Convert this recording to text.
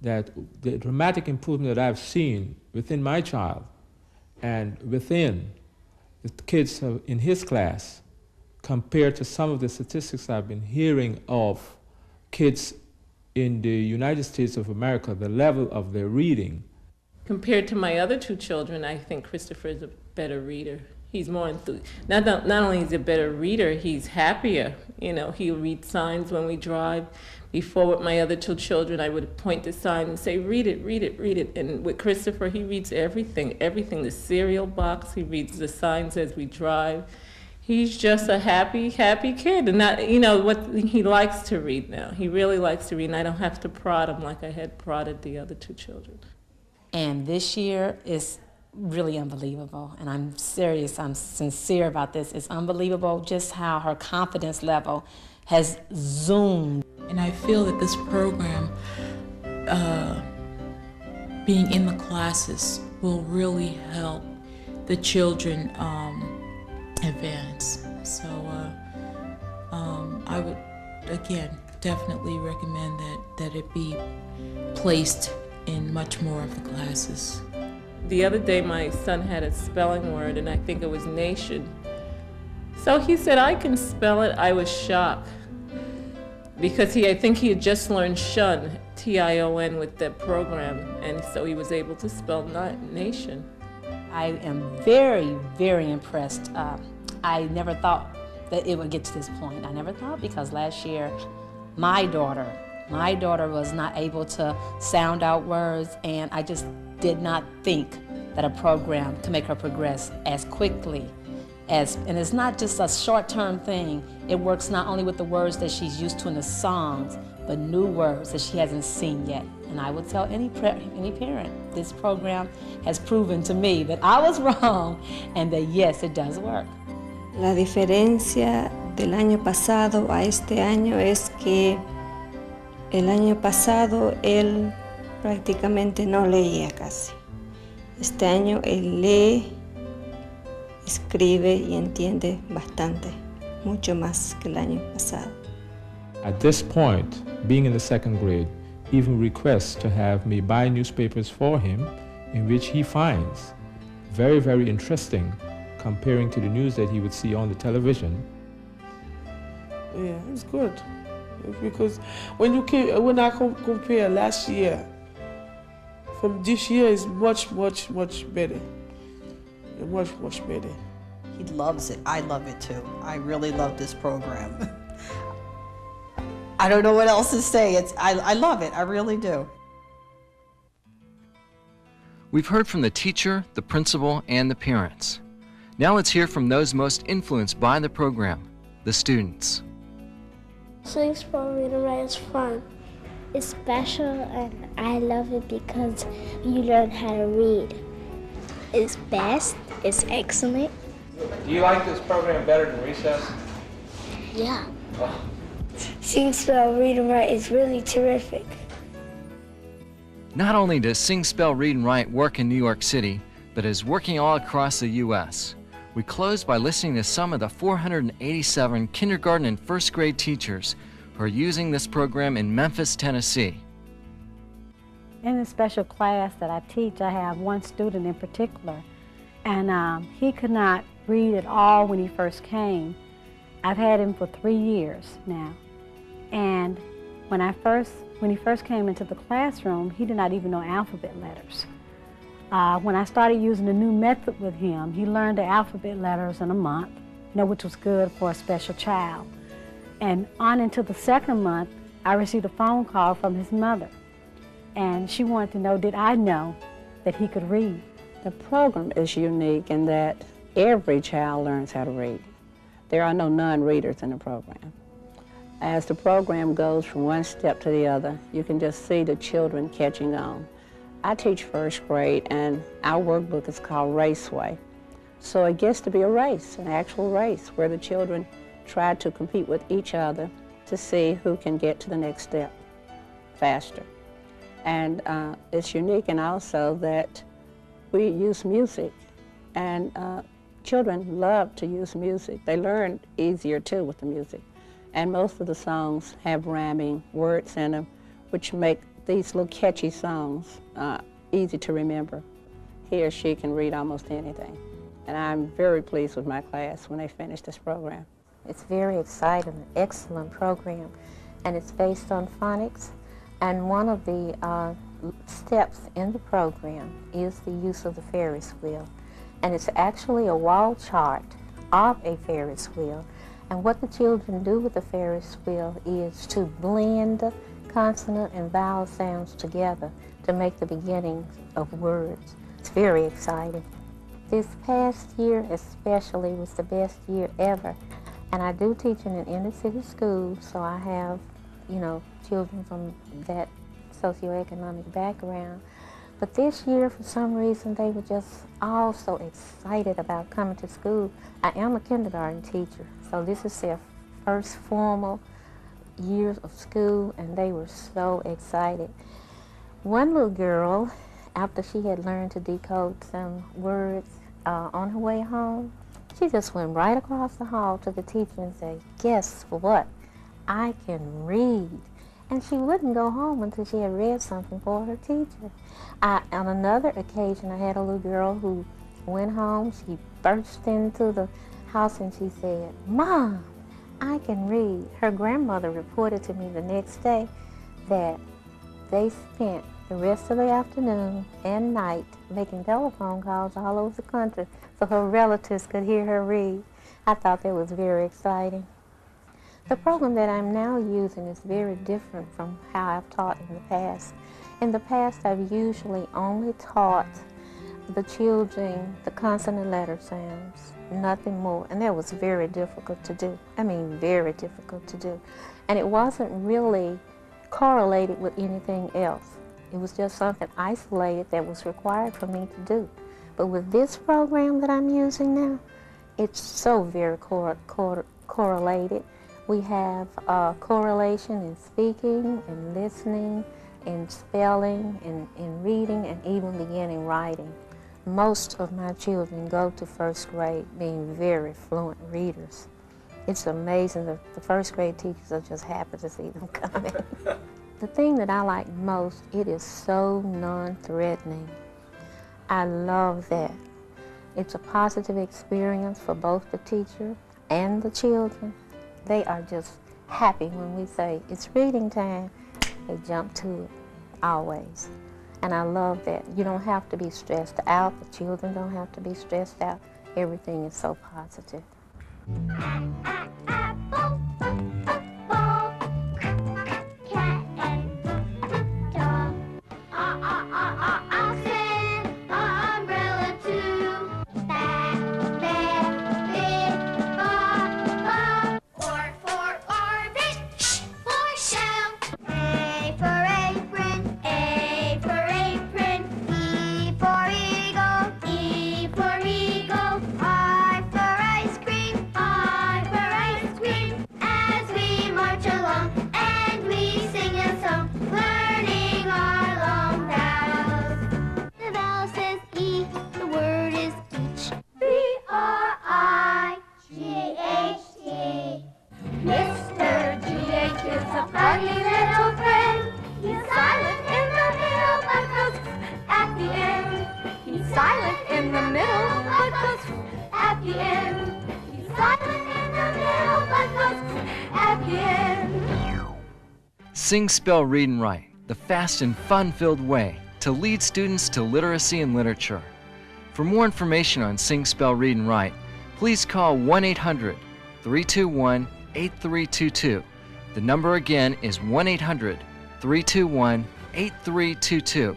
that the dramatic improvement that I've seen within my child and within the kids in his class compared to some of the statistics I've been hearing of kids in the United States of America, the level of their reading. Compared to my other two children, I think Christopher is a better reader. He's more not only is he a better reader, he's happier. You know, he'll read signs when we drive. Before, with my other two children, I would point the sign and say, read it, read it, read it. And with Christopher, he reads everything, the cereal box, he reads the signs as we drive. He's just a happy kid. And that, you know, what he likes to read now. He really likes to read, and I don't have to prod him like I had prodded the other two children. And this year is really unbelievable, and I'm serious, I'm sincere about this. It's unbelievable just how her confidence level has zoomed. And I feel that this program, being in the classes, will really help the children advance. So I would, again, definitely recommend that it be placed in much more of the classes. The other day, my son had a spelling word, and I think it was nation. So he said, I can spell it. I was shocked. Because I think he had just learned shun, T-I-O-N, with that program, and so he was able to spell nation. I am very, very impressed. I never thought that it would get to this point. I never thought, because last year, my daughter was not able to sound out words, and I just did not think that a program could make her progress as quickly and it's not just a short-term thing. It works not only with the words that she's used to in the songs, but new words that she hasn't seen yet. And I would tell any parent, this program has proven to me that I was wrong and that yes, it does work. La diferencia del año pasado a este año es que el año pasado él prácticamente no leía casi. Este año él lee, escribe y entiende bastante, mucho más que el año pasado. At this point, being in the second grade, he even requests to have me buy newspapers for him, in which he finds very, very interesting, comparing to the news that he would see on the television. Yeah, it's good. Because when I compare last year, from this year is much, much, much better. Much, much better. He loves it. I love it too. I really love this program. I don't know what else to say. I love it. I really do. We've heard from the teacher, the principal, and the parents. Now let's hear from those most influenced by the program, the students. Sing, spell, read, and write is fun. It's special, and I love it because you learn how to read. It's best. It's excellent. Do you like this program better than recess? Yeah. Sing, spell, read, and write is really terrific. Not only does Sing, Spell, Read, and Write work in New York City, but is working all across the U.S. We close by listening to some of the 487 kindergarten and first grade teachers who are using this program in Memphis, Tennessee. In the special class that I teach, I have one student in particular, and he could not read at all when he first came. I've had him for 3 years now, and when he first came into the classroom, he did not even know alphabet letters. When I started using a new method with him, he learned the alphabet letters in a month, which was good for a special child. And on into the second month, I received a phone call from his mother, and she wanted to know, did I know that he could read? The program is unique in that every child learns how to read. There are no non-readers in the program. As the program goes from one step to the other, you can just see the children catching on. I teach first grade, and our workbook is called Raceway. So it gets to be a race, an actual race, where the children try to compete with each other to see who can get to the next step faster. And it's unique and also that we use music, and children love to use music. They learn easier too with the music. And most of the songs have rhyming words in them, which make these little catchy songs, easy to remember. He or she can read almost anything. And I'm very pleased with my class when they finish this program. It's very exciting, an excellent program, and it's based on phonics. And one of the steps in the program is the use of the Ferris wheel. And it's actually a wall chart of a Ferris wheel. And what the children do with the Ferris wheel is to blend consonant and vowel sounds together to make the beginnings of words. It's very exciting. This past year especially was the best year ever. And I do teach in an inner city school, so I have, you know, children from that socioeconomic background. But this year, for some reason, they were just all so excited about coming to school. I am a kindergarten teacher, so this is their first formal years of school, and they were so excited. One little girl, after she had learned to decode some words on her way home, she just went right across the hall to the teacher and said, "Guess what? I can read." And she wouldn't go home until she had read something for her teacher. On another occasion, I had a little girl who went home. She burst into the house and she said, "Mom, I can read." Her grandmother reported to me the next day that they spent the rest of the afternoon and night making telephone calls all over the country so her relatives could hear her read. I thought that was very exciting. The program that I'm now using is very different from how I've taught in the past. In the past, I've usually only taught the children the consonant letter sounds, nothing more, and that was very difficult to do. I mean, very difficult to do. And it wasn't really correlated with anything else. It was just something isolated that was required for me to do. But with this program that I'm using now, it's so very correlated. We have correlation in speaking and listening, in spelling, in reading, and even beginning writing. Most of my children go to first grade being very fluent readers. It's amazing that the first grade teachers are just happy to see them coming. The thing that I like most, it is so non-threatening. I love that. It's a positive experience for both the teacher and the children. They are just happy when we say, "It's reading time." They jump to it, always. And I love that. You don't have to be stressed out. The children don't have to be stressed out. Everything is so positive. Sing, Spell, Read, and Write, the fast and fun-filled way to lead students to literacy and literature. For more information on Sing, Spell, Read, and Write, please call 1-800-321-8322. The number again is 1-800-321-8322.